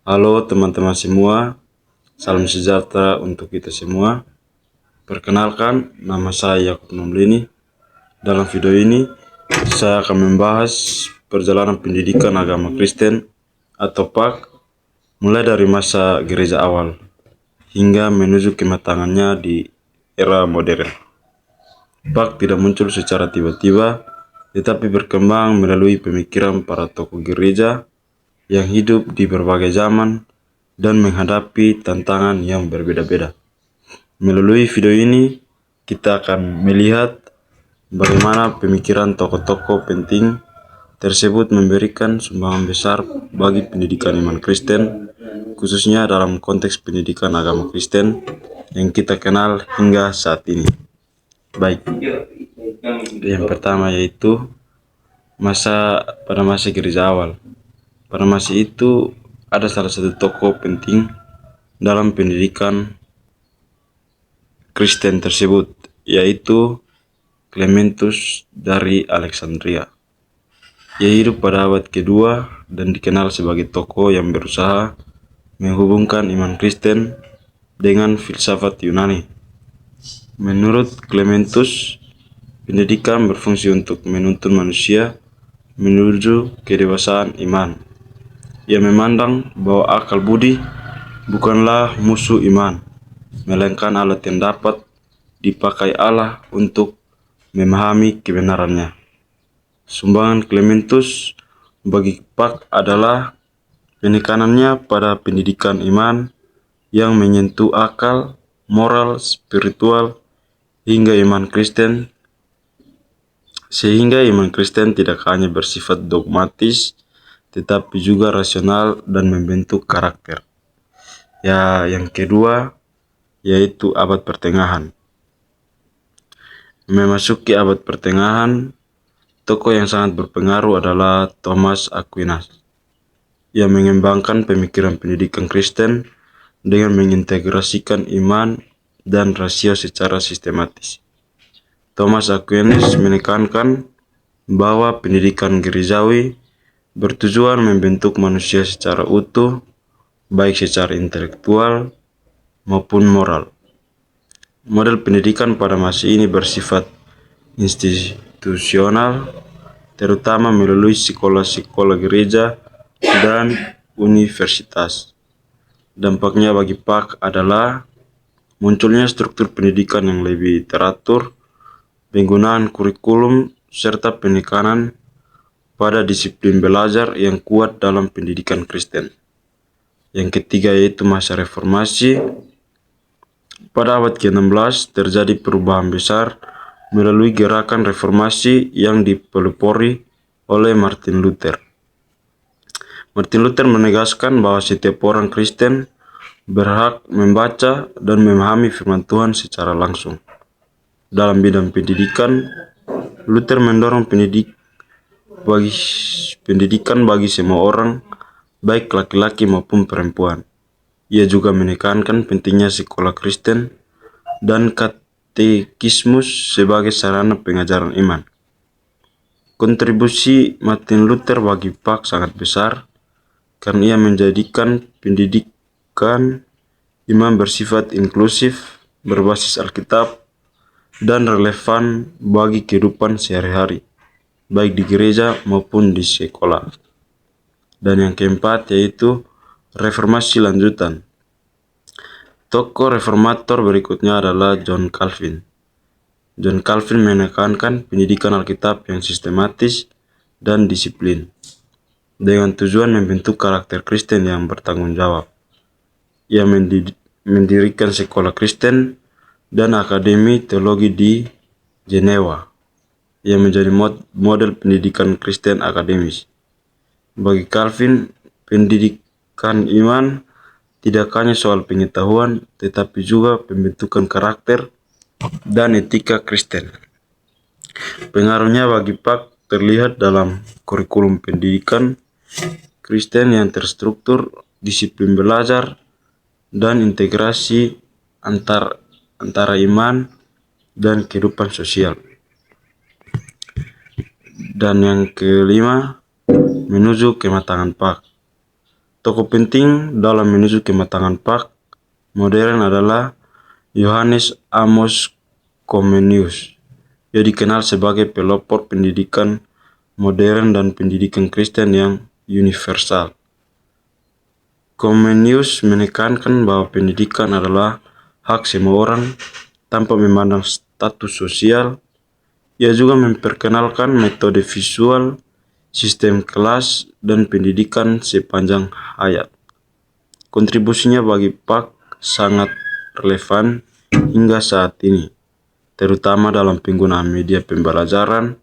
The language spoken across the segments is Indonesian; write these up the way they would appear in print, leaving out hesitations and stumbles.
Halo teman-teman semua, salam sejahtera untuk kita semua. Perkenalkan, nama saya Yakub Nomlini. Dalam video ini, saya akan membahas perjalanan pendidikan agama Kristen atau PAK mulai dari masa gereja awal hingga menuju kematangannya di era modern. PAK tidak muncul secara tiba-tiba, tetapi berkembang melalui pemikiran para tokoh gereja yang hidup di berbagai zaman dan menghadapi tantangan yang berbeda-beda. Melalui video ini, kita akan melihat bagaimana pemikiran tokoh-tokoh penting tersebut memberikan sumbangan besar bagi pendidikan iman Kristen, khususnya dalam konteks pendidikan agama Kristen yang kita kenal hingga saat ini. Baik, yang pertama yaitu pada masa gereja awal. Pada masa itu ada salah satu tokoh penting dalam pendidikan Kristen tersebut, yaitu Clementus dari Alexandria. Ia hidup pada abad kedua dan dikenal sebagai tokoh yang berusaha menghubungkan iman Kristen dengan filsafat Yunani. Menurut Clementus, pendidikan berfungsi untuk menuntun manusia menuju kedewasaan iman. Ia memandang bahwa akal budi bukanlah musuh iman, melainkan alat yang dapat dipakai Allah untuk memahami kebenarannya. Sumbangan Clementus bagi PAK adalah penekanannya pada pendidikan iman yang menyentuh akal, moral, spiritual, hingga iman Kristen, sehingga iman Kristen tidak hanya bersifat dogmatis, tetapi juga rasional dan membentuk karakter. Yang kedua yaitu abad pertengahan. Memasuki abad pertengahan, tokoh yang sangat berpengaruh adalah Thomas Aquinas. Ia mengembangkan pemikiran pendidikan Kristen dengan mengintegrasikan iman dan rasio secara sistematis. Thomas Aquinas menekankan bahwa pendidikan gerejawi bertujuan membentuk manusia secara utuh, baik secara intelektual maupun moral. Model pendidikan pada masa ini bersifat institusional, terutama melalui sekolah-sekolah gereja dan universitas. Dampaknya bagi PAK adalah munculnya struktur pendidikan yang lebih teratur, penggunaan kurikulum, serta penekanan pada disiplin belajar yang kuat dalam pendidikan Kristen. Yang ketiga yaitu masa reformasi. Pada abad ke-16 terjadi perubahan besar melalui gerakan reformasi yang dipelopori oleh Martin Luther. Martin Luther menegaskan bahwa setiap orang Kristen berhak membaca dan memahami firman Tuhan secara langsung. Dalam bidang pendidikan, Luther mendorong pendidikan bagi semua orang, baik laki-laki maupun perempuan. Ia juga menekankan pentingnya sekolah Kristen dan katekismus sebagai sarana pengajaran iman. Kontribusi Martin Luther bagi PAK sangat besar karena ia menjadikan pendidikan iman bersifat inklusif, berbasis Alkitab, dan relevan bagi kehidupan sehari-hari, baik di gereja maupun di sekolah. Dan yang keempat yaitu reformasi lanjutan. Tokoh reformator berikutnya adalah John Calvin. John Calvin menekankan pendidikan Alkitab yang sistematis dan disiplin, dengan tujuan membentuk karakter Kristen yang bertanggung jawab. Ia mendirikan sekolah Kristen dan akademi teologi di Jenewa. Ia menjadi model pendidikan Kristen akademis. Bagi Calvin, pendidikan iman tidak hanya soal pengetahuan, tetapi juga pembentukan karakter dan etika Kristen. Pengaruhnya bagi PAK terlihat dalam kurikulum pendidikan Kristen yang terstruktur, disiplin belajar, dan integrasi antara iman dan kehidupan sosial. Dan yang kelima, menuju kematangan PAK. Tokoh penting dalam menuju kematangan Pak modern adalah Yohanes Amos Comenius. Ia dikenal sebagai pelopor pendidikan modern dan pendidikan Kristen yang universal. Comenius menekankan bahwa pendidikan adalah hak semua orang tanpa memandang status sosial. Ia juga memperkenalkan metode visual, sistem kelas, dan pendidikan sepanjang hayat. Kontribusinya bagi Pak sangat relevan hingga saat ini, terutama dalam penggunaan media pembelajaran,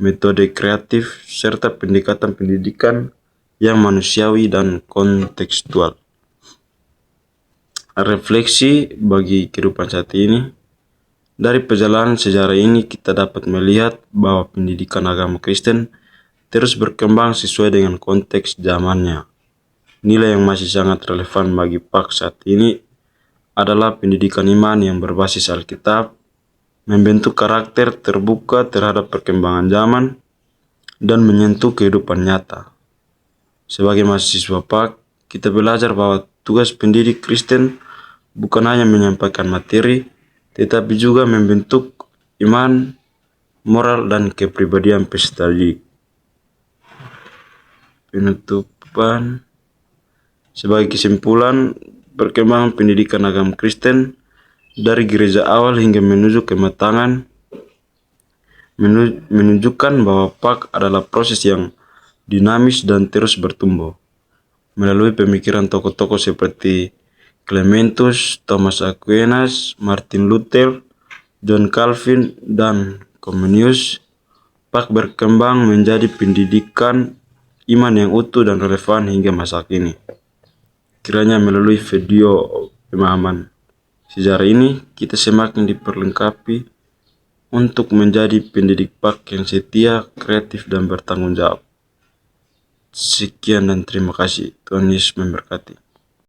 metode kreatif, serta pendekatan pendidikan yang manusiawi dan kontekstual. Refleksi bagi kehidupan saat ini. Dari perjalanan sejarah ini kita dapat melihat bahwa pendidikan agama Kristen terus berkembang sesuai dengan konteks zamannya. Nilai yang masih sangat relevan bagi Pak saat ini adalah pendidikan iman yang berbasis Alkitab, membentuk karakter terbuka terhadap perkembangan zaman, dan menyentuh kehidupan nyata. Sebagai mahasiswa Pak, kita belajar bahwa tugas pendidik Kristen bukan hanya menyampaikan materi, tetapi juga membentuk iman, moral, dan kepribadian peserta didik. Penutupan. Sebagai kesimpulan, perkembangan pendidikan agama Kristen dari gereja awal hingga menuju kematangan menunjukkan bahwa Pak adalah proses yang dinamis dan terus bertumbuh. Melalui pemikiran tokoh-tokoh seperti Clementus, Thomas Aquinas, Martin Luther, John Calvin, dan Comenius, Pak berkembang menjadi pendidikan iman yang utuh dan relevan hingga masa kini. Kiranya melalui video pemahaman sejarah ini, kita semakin diperlengkapi untuk menjadi pendidik Pak yang setia, kreatif, dan bertanggung jawab. Sekian dan terima kasih. Tuhan Yesus memberkati.